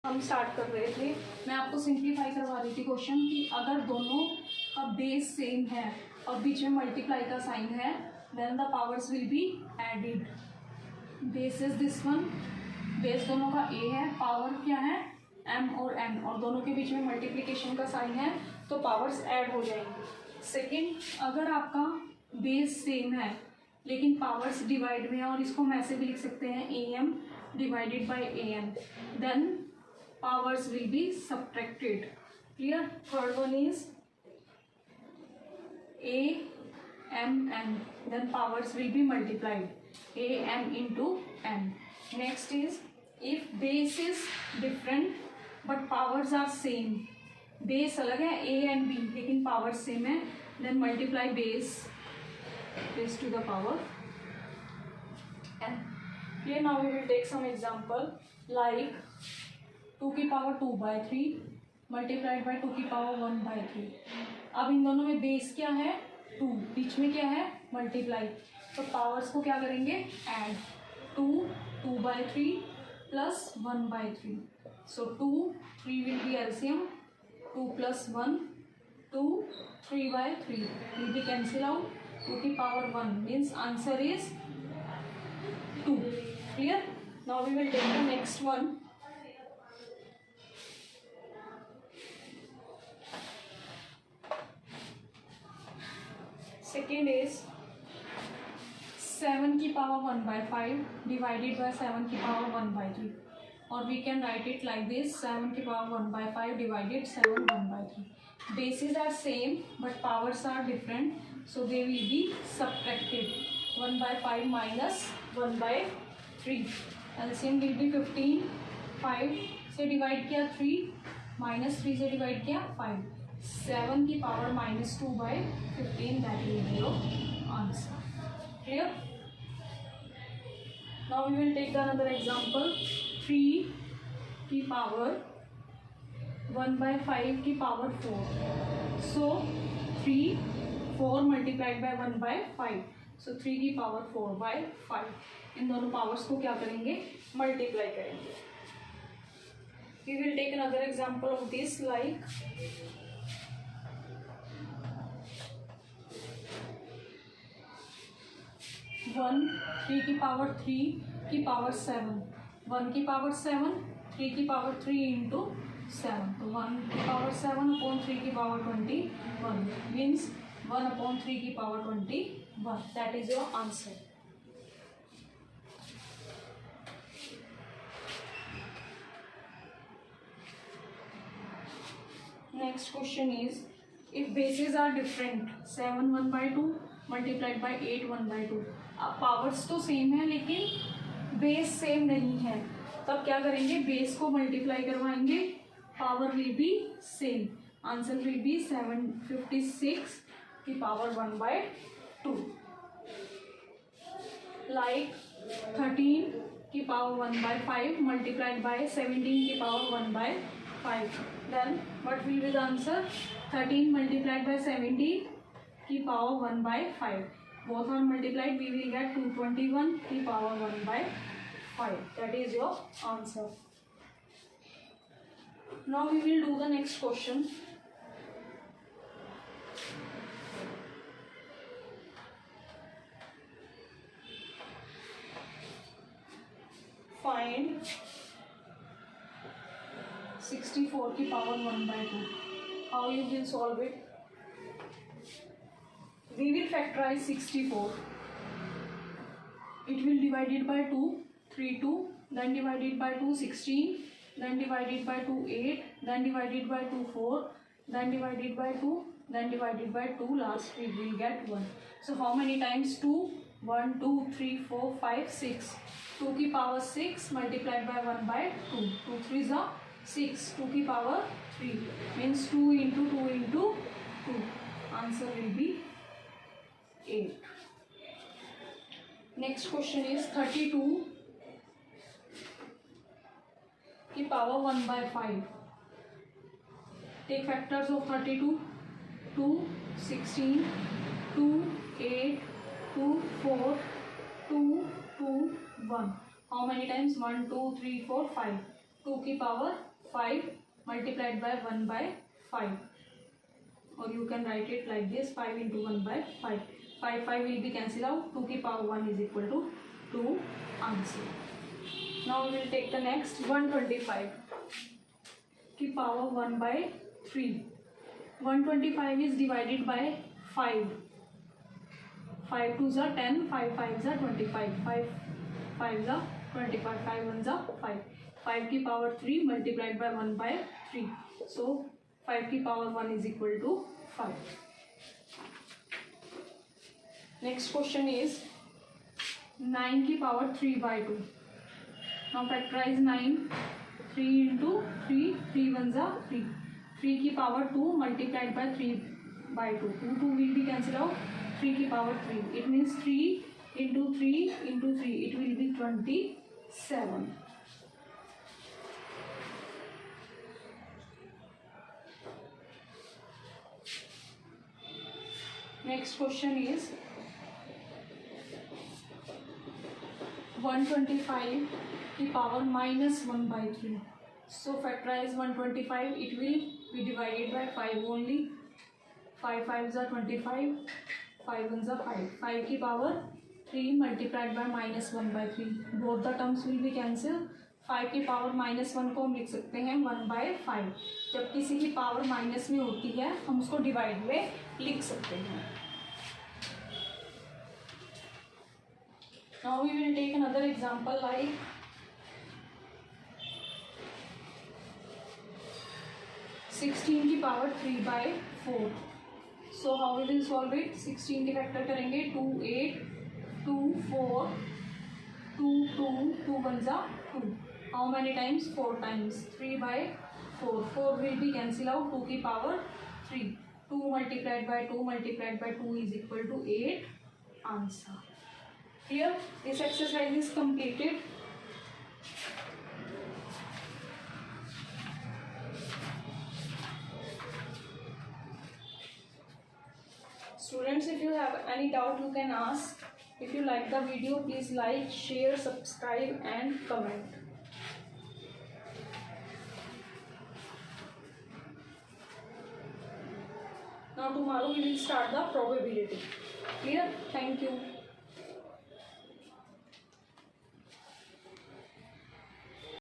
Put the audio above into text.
हम स्टार्ट कर रहे थे, मैं आपको सिंप्लीफाई करवा रही थी क्वेश्चन कि अगर दोनों का बेस सेम है और बीच में मल्टीप्लाई का साइन है, then the powers will be added. Base is this one, base दोनों का a है, पावर क्या है m और n, और दोनों के बीच में मल्टीप्लिकेशन का साइन है तो पावर्स ऐड हो जाएंगी। सेकेंड, अगर आपका बेस सेम है लेकिन पावर्स डिवाइड में है, और इसको हम ऐसे भी लिख सकते हैं am डिवाइडेड बाई an, देन powers will be subtracted. Clear? Third one is a m n, then powers will be multiplied, a m into n. Next is if base is different but powers are same, base अलग है a and b लेकिन powers same है, then multiply base to the power n. Here now we will take some example like 2 की power 2/3 multiplied by 2 की power 1/3। अब इन दोनों में base क्या है 2, बीच में क्या है मल्टीप्लाई, तो पावर्स को क्या करेंगे add, 2/3 plus 1/3, so 2 3 will be LCM, 2 plus 1 2, 3/3 will be cancel out, 2 की power 1 means answer is 2। Clear? Now we will take the next one. Second is 7 की पावर 1/5 डिवाइडेड बाय 7 की पावर 1/3, और we can write it like this, 7 की power 1/5 divided 7 1/3। Basis are same but powers are different, so they will be subtracted. 1/5 minus 1/3, LCM will be 15, 5 से divide किया 3, minus 3 से divide किया 5, 7 की power -2/15, that will be your answer. Clear? Now we will take another example, 3 की power 1/5 की power 4, so 3 4 multiplied by 1/5, so 3 की power 4/5। इन दोनों powers को क्या करेंगे मल्टीप्लाई करेंगे। We will take another example of this like 1 3 की पावर 3 की पावर 7, 1 की पावर 7 3 की पावर 3 इंटू 7, तो 1 की पावर 7 अपॉन 3 की पावर 21 मीन्स 1 अपॉन 3 की power 21, that is your answer. Next question is if basis are different, 7 1/2 multiplied by 8 1/2। अब powers तो सेम है लेकिन बेस सेम नहीं है, तब क्या करेंगे बेस को मल्टीप्लाई करवाएंगे, power will be same, answer will be 756 की पावर 1/2। लाइक 13 की पावर 1/5 मल्टीप्लाइड बाय 17 की power 1/5, then what will be the answer, 13 multiplied by 17 की power 1/5, both are multiplied, we will get 221 की power 1/5, that is your answer. Now we will do the next question. Find 64 की power 1/2. How you will solve it? We will factorize 64. It will divided by 2, 3 2, then divided by 2 16, then divided by 2 8, then divided by 2 4, then divided by 2, then divided by 2, last we will get 1. So how many times 2? 1 2 3 4 5 6, 2 की power 6 multiplied by 1/2, 2 3s are 6, 2 की power 3 means 2 into 2 into 2, answer will be 8. Next question is 32 की power 1/5. Take factors of 32, 2 16, 2 8, 2 4, 2 2 1. How many times? 1 2 3 4 5. 2 की power 5 multiplied by 1 by 5, or you can write it like this, 5 into 1 by 5. 5 will be cancelled out, 2 की power 1 is equal to 2 answer. Now we will take the next 125 की power 1 by 3. 125 is divided by 5. 5 2s are 10, 5 5s are 25, 5 5s are 25, 5 1s are 5. 5 की power 3 multiplied by 1 by 3. So 5 की power 1 is equal to 5. Next question is 9 की power 3 by 2. Now factorize 9. 3 into 3, 3 1s are 3. 3 की power 2 multiplied by 3 by 2. 2 will be cancelled out. 3 की power 3. It means 3 into 3 into 3. It will be 27. Next question is 125 की power minus 1 by 3. So factorize 125. It will be divided by 5 only. 5 5s are 25. 5 1s are 5. 5 की power 3 multiplied by minus 1 by 3. Both the terms will be cancelled. 5 की power minus 1 को हम लिख सकते हैं 1 by 5. जब किसी की पावर माइनस में होती है हम उसको डिवाइड में लिख सकते हैं. Now we will take another example like 16 की power 3 by 4. So how we will solve it? 16 के फैक्टर करेंगे 2 8 2 4 2 2 2 1s are 2. How many times? 4 times. 3 by 4. 4 will be cancel out. 2 की power 3. 2 multiplied by 2 multiplied by 2 is equal to 8. Answer. Here this exercise is completed. Students, if you have any doubt you can ask. If you like the video, please like, share, subscribe and comment. Now tomorrow we will start the probability. Clear? Thank you.